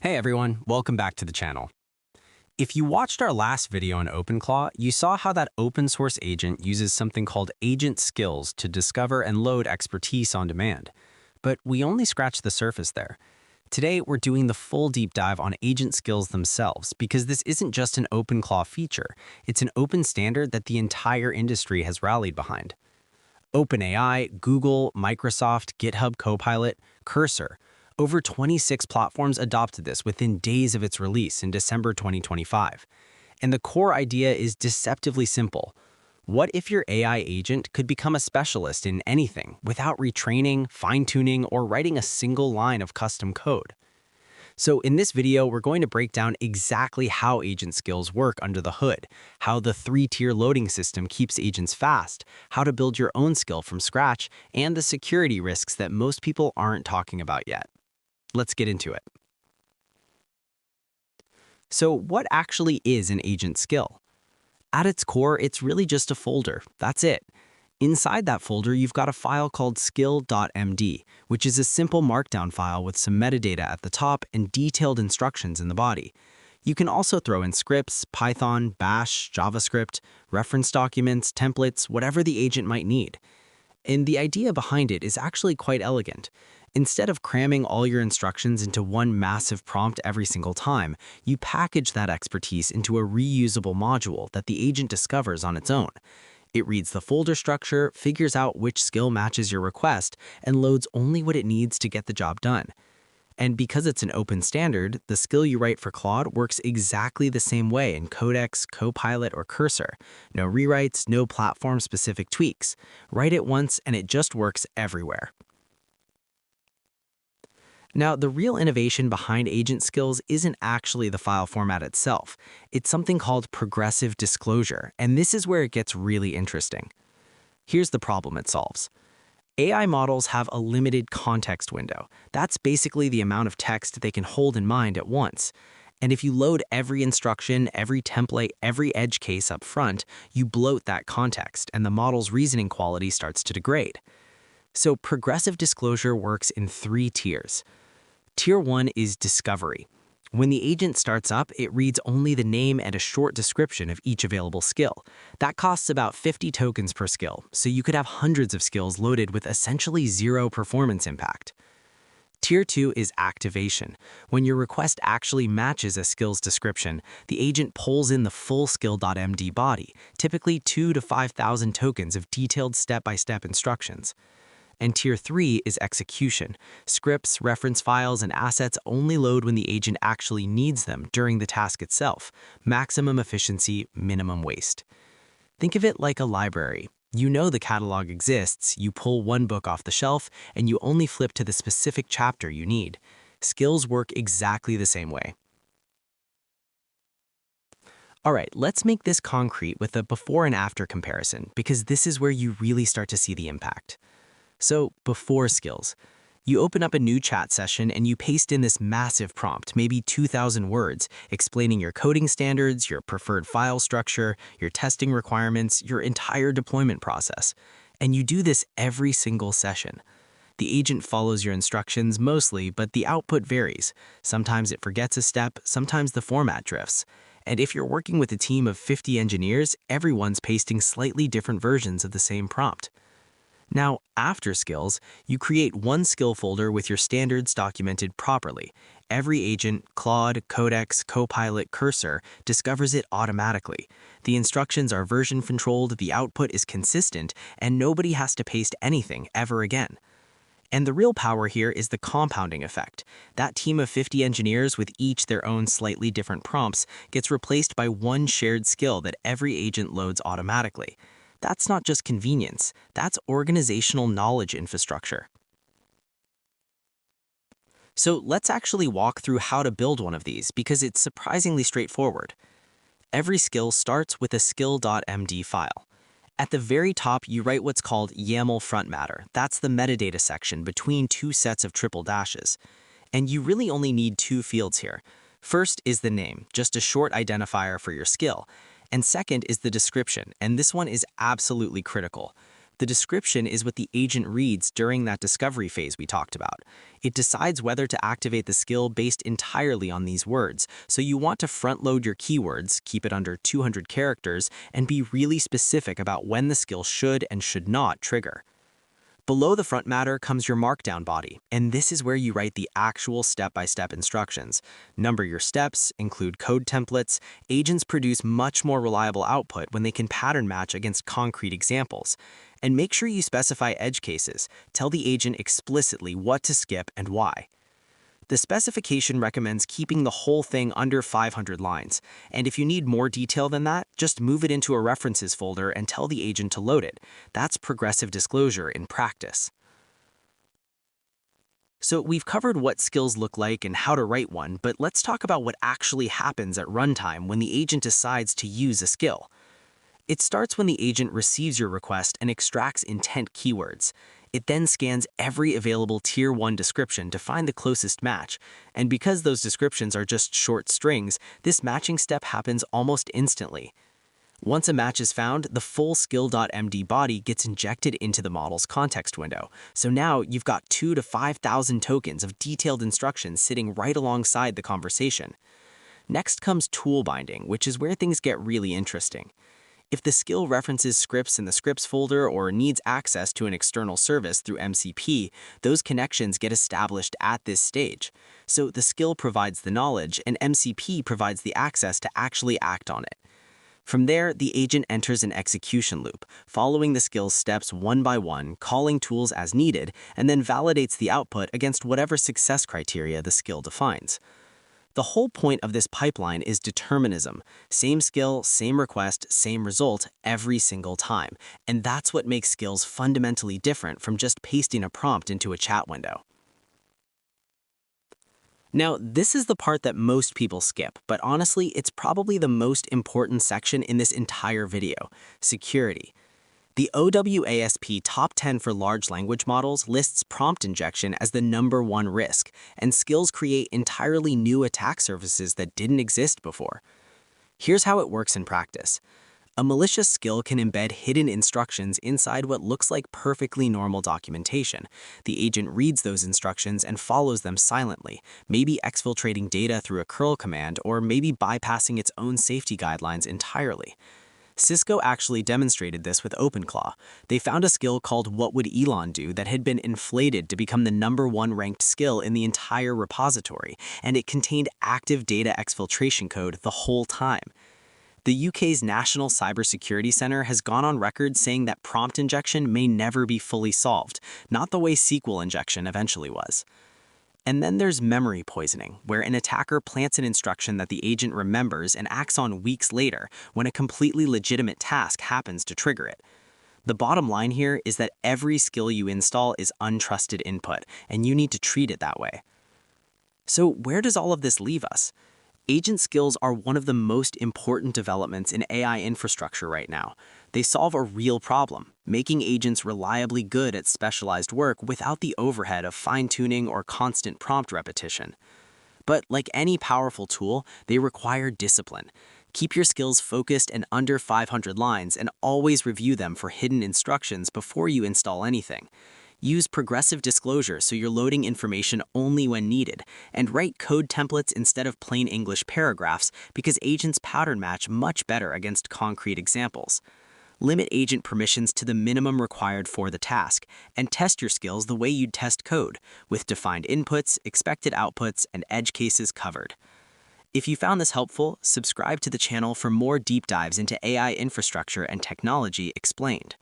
Hey everyone, welcome back to the channel. If you watched our last video on OpenClaw, you saw how that open source agent uses something called agent skills to discover and load expertise on demand. But we only scratched the surface there. Today, we're doing the full deep dive on agent skills themselves because this isn't just an OpenClaw feature, it's an open standard that the entire industry has rallied behind. OpenAI, Google, Microsoft, GitHub Copilot, Cursor, over 26 platforms adopted this within days of its release in December 2025. And the core idea is deceptively simple. What if your AI agent could become a specialist in anything without retraining, fine-tuning, or writing a single line of custom code? So in this video, we're going to break down exactly how agent skills work under the hood, how the three-tier loading system keeps agents fast, how to build your own skill from scratch, and the security risks that most people aren't talking about yet. Let's get into it. So what actually is an agent skill? At its core, it's really just a folder. That's it. Inside that folder, you've got a file called SKILL.md, which is a simple markdown file with some metadata at the top and detailed instructions in the body. You can also throw in scripts, Python, Bash, JavaScript, reference documents, templates, whatever the agent might need. And the idea behind it is actually quite elegant. Instead of cramming all your instructions into one massive prompt every single time, you package that expertise into a reusable module that the agent discovers on its own. It reads the folder structure, figures out which skill matches your request, and loads only what it needs to get the job done. And because it's an open standard, the skill you write for Claude works exactly the same way in Codex, Copilot, or Cursor. No rewrites, no platform-specific tweaks. Write it once and it just works everywhere. Now, the real innovation behind agent skills isn't actually the file format itself. It's something called progressive disclosure, and this is where it gets really interesting. Here's the problem it solves. AI models have a limited context window. That's basically the amount of text they can hold in mind at once. And if you load every instruction, every template, every edge case up front, you bloat that context, and the model's reasoning quality starts to degrade. So progressive disclosure works in 3 tiers. Tier 1 is discovery. When the agent starts up, it reads only the name and a short description of each available skill. That costs about 50 tokens per skill, so you could have hundreds of skills loaded with essentially zero performance impact. Tier 2 is activation. When your request actually matches a skill's description, the agent pulls in the full SKILL.md body, typically 2,000 to 5,000 tokens of detailed step-by-step instructions. And Tier 3 is execution. Scripts, reference files, and assets only load when the agent actually needs them during the task itself. Maximum efficiency, minimum waste. Think of it like a library. You know the catalog exists, you pull one book off the shelf, and you only flip to the specific chapter you need. Skills work exactly the same way. All right, let's make this concrete with a before and after comparison, because this is where you really start to see the impact. So, before skills, you open up a new chat session and you paste in this massive prompt, maybe 2,000 words, explaining your coding standards, your preferred file structure, your testing requirements, your entire deployment process. And you do this every single session. The agent follows your instructions mostly, but the output varies. Sometimes it forgets a step, sometimes the format drifts. And if you're working with a team of 50 engineers, everyone's pasting slightly different versions of the same prompt. Now, after skills, you create one skill folder with your standards documented properly. Every agent, Claude, Codex, Copilot, Cursor, discovers it automatically. The instructions are version controlled, the output is consistent, and nobody has to paste anything ever again. And the real power here is the compounding effect. That team of 50 engineers with each their own slightly different prompts gets replaced by one shared skill that every agent loads automatically. That's not just convenience, that's organizational knowledge infrastructure. So let's actually walk through how to build one of these because it's surprisingly straightforward. Every skill starts with a skill.md file. At the very top, you write what's called YAML front matter. That's the metadata section between 2 sets of triple dashes. And you really only need 2 fields here. First is the name, just a short identifier for your skill. And second is the description, and this one is absolutely critical. The description is what the agent reads during that discovery phase we talked about. It decides whether to activate the skill based entirely on these words, so you want to front-load your keywords, keep it under 200 characters, and be really specific about when the skill should and should not trigger. Below the front matter comes your markdown body, and this is where you write the actual step-by-step instructions. Number your steps, include code templates. Agents produce much more reliable output when they can pattern match against concrete examples. And make sure you specify edge cases. Tell the agent explicitly what to skip and why. The specification recommends keeping the whole thing under 500 lines, and if you need more detail than that, just move it into a references folder and tell the agent to load it. That's progressive disclosure in practice. So we've covered what skills look like and how to write one, but let's talk about what actually happens at runtime when the agent decides to use a skill. It starts when the agent receives your request and extracts intent keywords. It then scans every available Tier 1 description to find the closest match, and because those descriptions are just short strings, this matching step happens almost instantly. Once a match is found, the full SKILL.md body gets injected into the model's context window, so now you've got 2,000 to 5,000 tokens of detailed instructions sitting right alongside the conversation. Next comes tool binding, which is where things get really interesting. If the skill references scripts in the scripts folder or needs access to an external service through MCP, those connections get established at this stage. So the skill provides the knowledge, and MCP provides the access to actually act on it. From there, the agent enters an execution loop, following the skill's steps one by one, calling tools as needed, and then validates the output against whatever success criteria the skill defines. The whole point of this pipeline is determinism. Same skill, same request, same result every single time. And that's what makes skills fundamentally different from just pasting a prompt into a chat window. Now, this is the part that most people skip, but honestly, it's probably the most important section in this entire video: security. The OWASP Top 10 for large language models lists prompt injection as the #1 risk, and skills create entirely new attack surfaces that didn't exist before. Here's how it works in practice. A malicious skill can embed hidden instructions inside what looks like perfectly normal documentation. The agent reads those instructions and follows them silently, maybe exfiltrating data through a curl command or maybe bypassing its own safety guidelines entirely. Cisco actually demonstrated this with OpenClaw. They found a skill called "What Would Elon Do" that had been inflated to become the #1 ranked skill in the entire repository, and it contained active data exfiltration code the whole time. The UK's National Cybersecurity Centre has gone on record saying that prompt injection may never be fully solved, not the way SQL injection eventually was. And then there's memory poisoning, where an attacker plants an instruction that the agent remembers and acts on weeks later when a completely legitimate task happens to trigger it. The bottom line here is that every skill you install is untrusted input, and you need to treat it that way. So where does all of this leave us? Agent skills are one of the most important developments in AI infrastructure right now. They solve a real problem, making agents reliably good at specialized work without the overhead of fine-tuning or constant prompt repetition. But like any powerful tool, they require discipline. Keep your skills focused and under 500 lines, and always review them for hidden instructions before you install anything. Use progressive disclosure so you're loading information only when needed, and write code templates instead of plain English paragraphs because agents pattern match much better against concrete examples. Limit agent permissions to the minimum required for the task, and test your skills the way you'd test code, with defined inputs, expected outputs, and edge cases covered. If you found this helpful, subscribe to the channel for more deep dives into AI infrastructure and technology explained.